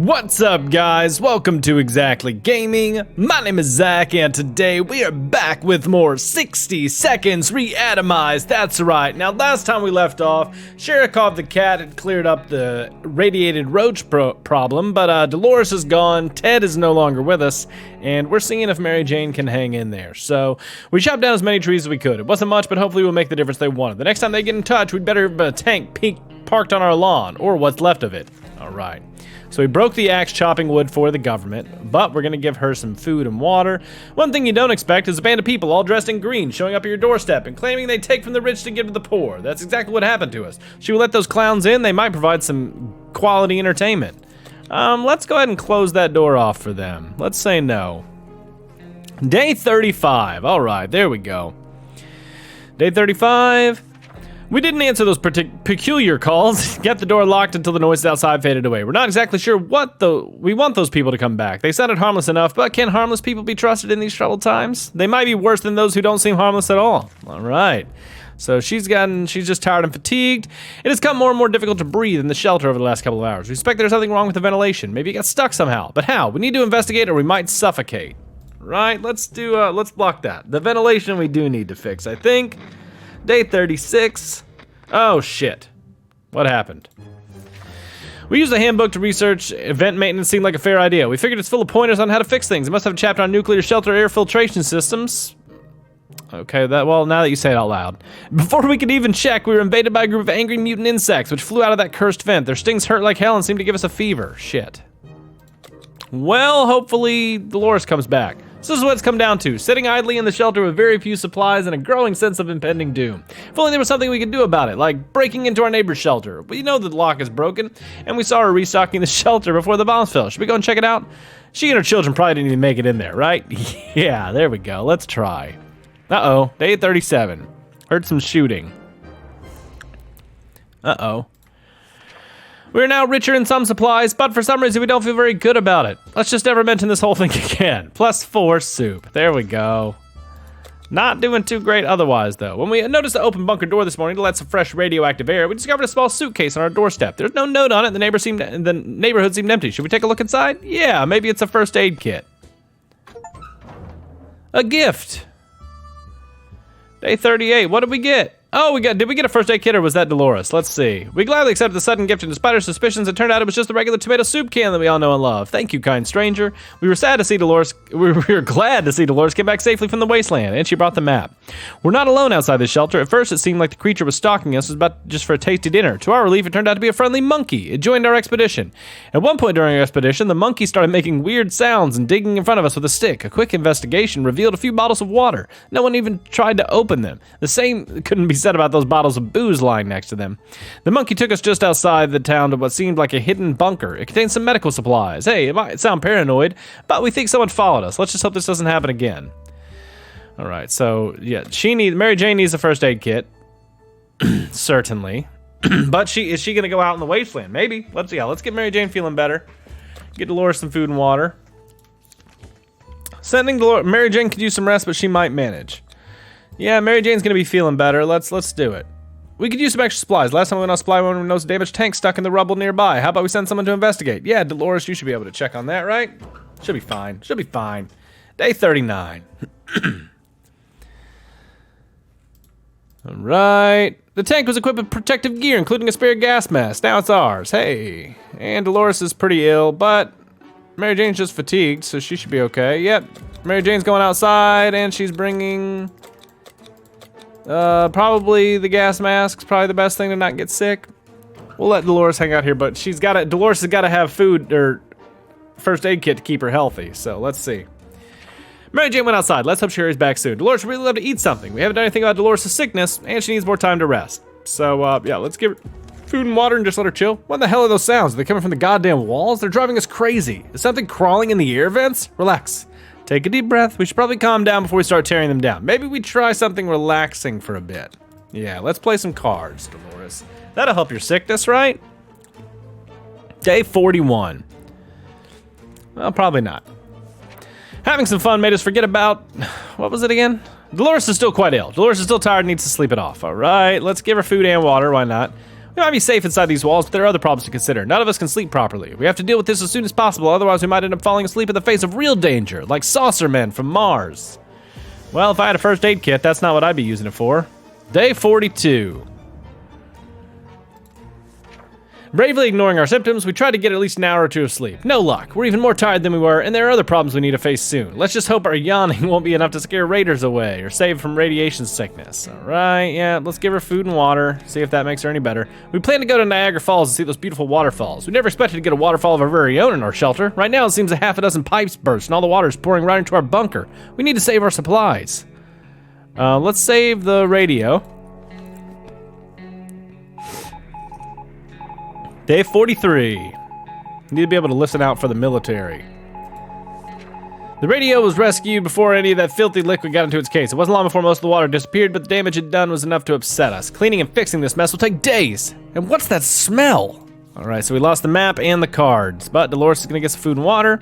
What's up, guys? Welcome to ExZacklyGaming. My name is Zach, and today we are back with more 60 seconds Reatomized. That's right. Now, last time we left off, Sharikov the cat had cleared up the radiated roach problem, but Dolores is gone, Ted is no longer with us, and we're seeing if Mary Jane can hang in there. So, we chopped down as many trees as we could. It wasn't much, but hopefully we'll make the difference they wanted. The next time they get in touch, we'd better have a tank parked on our lawn, or what's left of it. All right. So we broke the axe chopping wood for the government, but we're gonna give her some food and water. One thing you don't expect is a band of people all dressed in green showing up at your doorstep and claiming they take from the rich to give to the poor. That's exactly what happened to us. Should we let those clowns in? They might provide some quality entertainment. Let's go ahead and close that door off for them. Let's say no. Day 35, all right, there we go. Day 35. We didn't answer those peculiar calls, kept the door locked until the noises outside faded away. We're not exactly sure what we want those people to come back. They sounded harmless enough, but can harmless people be trusted in these troubled times? They might be worse than those who don't seem harmless at all. All right. So she's just tired and fatigued. It has become more and more difficult to breathe in the shelter over the last couple of hours. We suspect there's something wrong with the ventilation. Maybe it got stuck somehow, but how? We need to investigate or we might suffocate. Right, let's block that. The ventilation we do need to fix, I think. Day 36. Oh shit. What happened? We used a handbook to research event maintenance. Seemed like a fair idea. We figured it's full of pointers on how to fix things. It must have a chapter on nuclear shelter air filtration systems. Okay, well, now that you say it out loud. Before we could even check, we were invaded by a group of angry mutant insects which flew out of that cursed vent. Their stings hurt like hell and seemed to give us a fever. Shit. Well, hopefully Dolores comes back. This is what it's come down to, sitting idly in the shelter with very few supplies and a growing sense of impending doom. If only there was something we could do about it, like breaking into our neighbor's shelter. We know the lock is broken, and we saw her restocking the shelter before the bombs fell. Should we go and check it out? She and her children probably didn't even make it in there, right? Yeah, there we go, let's try. Uh-oh, day 37. Heard some shooting. Uh-oh. We're now richer in some supplies, but for some reason we don't feel very good about it. Let's just never mention this whole thing again. +4 soup. There we go. Not doing too great otherwise, though. When we noticed the open bunker door this morning to let some fresh radioactive air, we discovered a small suitcase on our doorstep. There's no note on it. The neighborhood seemed empty. Should we take a look inside? Yeah, maybe it's a first aid kit. A gift. Day 38. What did we get? Oh, did we get a first aid kit or was that Dolores? Let's see. We gladly accepted the sudden gift and despite our suspicions, it turned out it was just the regular tomato soup can that we all know and love. Thank you, kind stranger. We were glad to see Dolores get back safely from the wasteland, and she brought the map. We're not alone outside the shelter. At first, it seemed like the creature was stalking us, just for a tasty dinner. To our relief, it turned out to be a friendly monkey. It joined our expedition. At one point during our expedition, the monkey started making weird sounds and digging in front of us with a stick. A quick investigation revealed a few bottles of water. No one even tried to open them. The same couldn't be said about those bottles of booze lying next to them. The monkey took us just outside the town to what seemed like a hidden bunker. It contained some medical supplies. Hey, it might sound paranoid, but we think someone followed us. Let's just hope this doesn't happen again. All right, so yeah, Mary Jane needs a first aid kit. Certainly. But is she gonna go out in the wasteland? Maybe. Let's get Mary Jane feeling better. Get Dolores some food and water. Mary Jane could use some rest, but she might manage. Yeah, Mary Jane's gonna be feeling better. Let's do it. We could use some extra supplies. Last time we went on supply run, we noticed a damaged tank stuck in the rubble nearby. How about we send someone to investigate? Yeah, Dolores, you should be able to check on that, right? Should be fine. Should be fine. Day 39. All right. The tank was equipped with protective gear, including a spare gas mask. Now it's ours. Hey. And Dolores is pretty ill, but Mary Jane's just fatigued, so she should be okay. Yep. Mary Jane's going outside, and she's bringing... probably the gas mask's probably the best thing to not get sick. We'll let Dolores hang out here, but Dolores has gotta have food or first aid kit to keep her healthy, so let's see. Mary Jane went outside. Let's hope she hurries back soon. Dolores would really love to eat something. We haven't done anything about Dolores' sickness, and she needs more time to rest. So, yeah, let's give her food and water and just let her chill. What the hell are those sounds? Are they coming from the goddamn walls? They're driving us crazy. Is something crawling in the air vents? Relax. Take a deep breath. We should probably calm down before we start tearing them down. Maybe we try something relaxing for a bit. Yeah, let's play some cards, Dolores. That'll help your sickness, right? Day 41. Well, probably not. Having some fun made us forget about... What was it again? Dolores is still quite ill. Dolores is still tired and needs to sleep it off. All right, let's give her food and water. Why not? We might be safe inside these walls, but there are other problems to consider. None of us can sleep properly. We have to deal with this as soon as possible, otherwise we might end up falling asleep in the face of real danger, like saucer men from Mars. Well, if I had a first aid kit, that's not what I'd be using it for. Day 42. Bravely ignoring our symptoms, we tried to get at least an hour or two of sleep. No luck. We're even more tired than we were, and there are other problems we need to face soon. Let's just hope our yawning won't be enough to scare raiders away or save from radiation sickness. All right, yeah, let's give her food and water, see if that makes her any better. We plan to go to Niagara Falls and see those beautiful waterfalls. We never expected to get a waterfall of our very own in our shelter. Right now, it seems a half a dozen pipes burst and all the water is pouring right into our bunker. We need to save our supplies. Let's save the radio. Day 43. Need to be able to listen out for the military. The radio was rescued before any of that filthy liquid got into its case. It wasn't long before most of the water disappeared, but the damage it done was enough to upset us. Cleaning and fixing this mess will take days. And what's that smell? All right, so we lost the map and the cards, but Dolores is gonna get some food and water.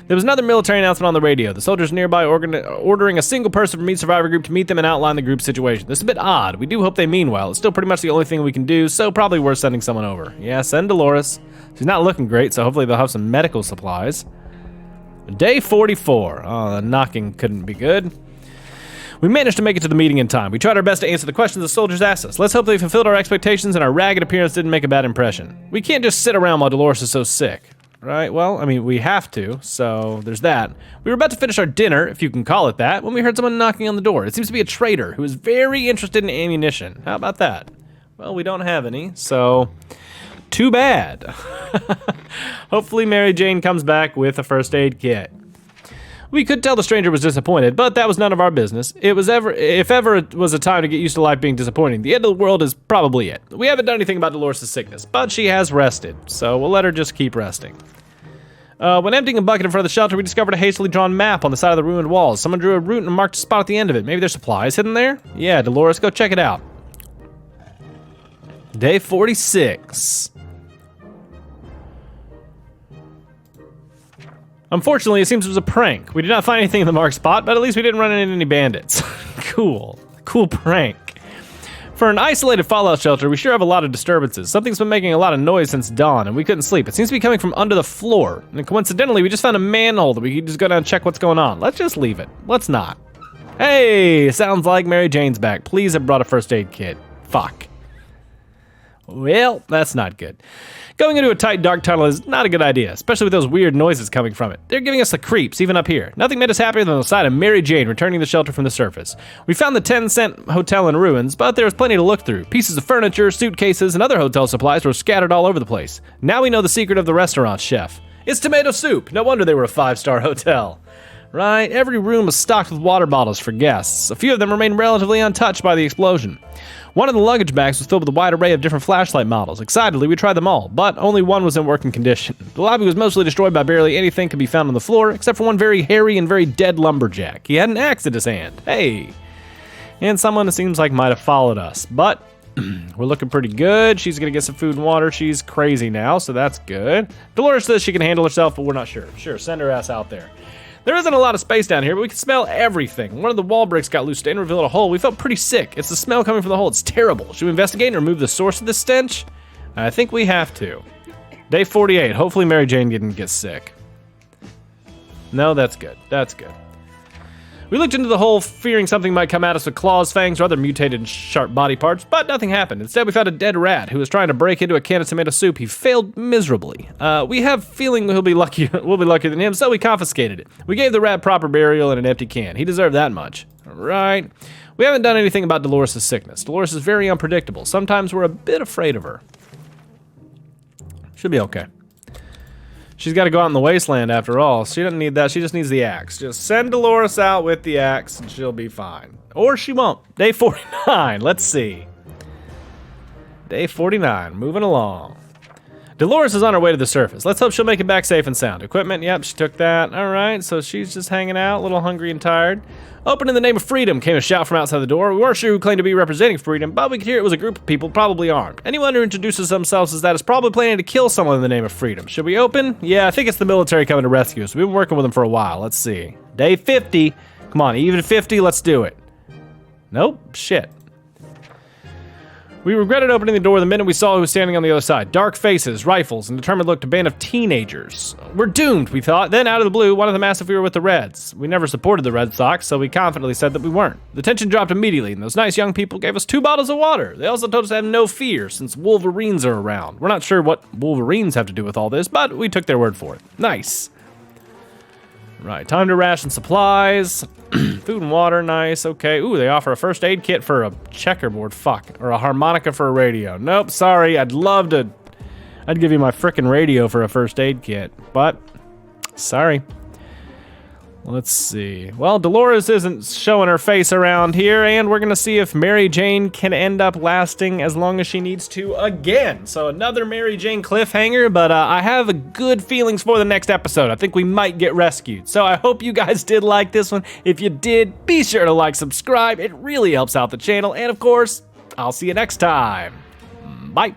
There was another military announcement on the radio. The soldiers nearby ordering a single person from each survivor group to meet them and outline the group situation. This is a bit odd. We do hope they mean well. It's still pretty much the only thing we can do, so probably worth sending someone over. Yeah, send Dolores. She's not looking great, so hopefully they'll have some medical supplies. Day 44. Oh, the knocking couldn't be good. We managed to make it to the meeting in time. We tried our best to answer the questions the soldiers asked us. Let's hope they fulfilled our expectations and our ragged appearance didn't make a bad impression. We can't just sit around while Dolores is so sick. Right, well, I mean, we have to, so there's that. We were about to finish our dinner, if you can call it that, when we heard someone knocking on the door. It seems to be a trader who is very interested in ammunition. How about that? Well, we don't have any, so too bad. Hopefully Mary Jane comes back with a first aid kit. We could tell the stranger was disappointed, but that was none of our business. If ever it was a time to get used to life being disappointing, the end of the world is probably it. We haven't done anything about Dolores' sickness, but she has rested, so we'll let her just keep resting. When emptying a bucket in front of the shelter, we discovered a hastily drawn map on the side of the ruined walls. Someone drew a route and marked a spot at the end of it. Maybe there's supplies hidden there? Yeah, Dolores, go check it out. Day 46. Unfortunately, it seems it was a prank. We did not find anything in the marked spot, but at least we didn't run into any bandits. Cool. Cool prank. For an isolated fallout shelter, we sure have a lot of disturbances. Something's been making a lot of noise since dawn, and we couldn't sleep. It seems to be coming from under the floor. And coincidentally, we just found a manhole that we could just go down and check what's going on. Let's just leave it. Let's not. Hey, sounds like Mary Jane's back. Please have brought a first aid kit. Fuck. Well, that's not good. Going into a tight, dark tunnel is not a good idea, especially with those weird noises coming from it. They're giving us the creeps, even up here. Nothing made us happier than the sight of Mary Jane returning the shelter from the surface. We found the 10-cent hotel in ruins, but there was plenty to look through. Pieces of furniture, suitcases, and other hotel supplies were scattered all over the place. Now we know the secret of the restaurant chef. It's tomato soup. No wonder they were a 5-star hotel. Right, every room was stocked with water bottles for guests. A few of them remained relatively untouched by the explosion. One of the luggage bags was filled with a wide array of different flashlight models. Excitedly, we tried them all, but only one was in working condition. The lobby was mostly destroyed by barely anything could be found on the floor, except for one very hairy and very dead lumberjack. He had an axe in his hand. Hey! And someone, it seems like, might have followed us, but we're looking pretty good. She's gonna get some food and water. She's crazy now, so that's good. Dolores says she can handle herself, but we're not sure. Sure, send her ass out there. There isn't a lot of space down here, but we can smell everything. One of the wall bricks got loose and revealed a hole. We felt pretty sick. It's the smell coming from the hole. It's terrible. Should we investigate and remove the source of this stench? I think we have to. Day 48. Hopefully Mary Jane didn't get sick. No, that's good. That's good. We looked into the hole, fearing something might come at us with claws, fangs, or other mutated and sharp body parts, but nothing happened. Instead, we found a dead rat who was trying to break into a can of tomato soup. He failed miserably. We have a feeling we'll be luckier than him, so we confiscated it. We gave the rat proper burial in an empty can. He deserved that much. All right. We haven't done anything about Dolores' sickness. Dolores is very unpredictable. Sometimes we're a bit afraid of her. Should be okay. She's got to go out in the wasteland after all. She doesn't need that. She just needs the axe. Just send Dolores out with the axe and she'll be fine. Or she won't. Day 49. Let's see. Day 49. Moving along. Dolores is on her way to the surface. Let's hope she'll make it back safe and sound. Equipment, yep, she took that. All right, so she's just hanging out, a little hungry and tired. Open in the name of freedom, came a shout from outside the door. We weren't sure who claimed to be representing freedom, but we could hear it was a group of people, probably armed. Anyone who introduces themselves as that is probably planning to kill someone in the name of freedom. Should we open? Yeah, I think it's the military coming to rescue us. We've been working with them for a while. Let's see. Day 50. Come on, even 50, let's do it. Nope, shit. We regretted opening the door the minute we saw who was standing on the other side. Dark faces, rifles, and determined looked a band of teenagers. We're doomed, we thought. Then, out of the blue, one of them asked if we were with the Reds. We never supported the Red Sox, so we confidently said that we weren't. The tension dropped immediately, and those nice young people gave us 2 bottles of water. They also told us to have no fear, since Wolverines are around. We're not sure what Wolverines have to do with all this, but we took their word for it. Nice. Right, time to ration supplies. Food and water, nice, okay. Ooh, they offer a first aid kit for a checkerboard, fuck. Or a harmonica for a radio. Nope, sorry, I'd give you my frickin' radio for a first aid kit, but sorry. Let's see. Well, Dolores isn't showing her face around here, and we're gonna see if Mary Jane can end up lasting as long as she needs to again. So another Mary Jane cliffhanger, but I have good feelings for the next episode. I think we might get rescued. So I hope you guys did like this one. If you did, be sure to like, subscribe. It really helps out the channel, and of course, I'll see you next time. Bye.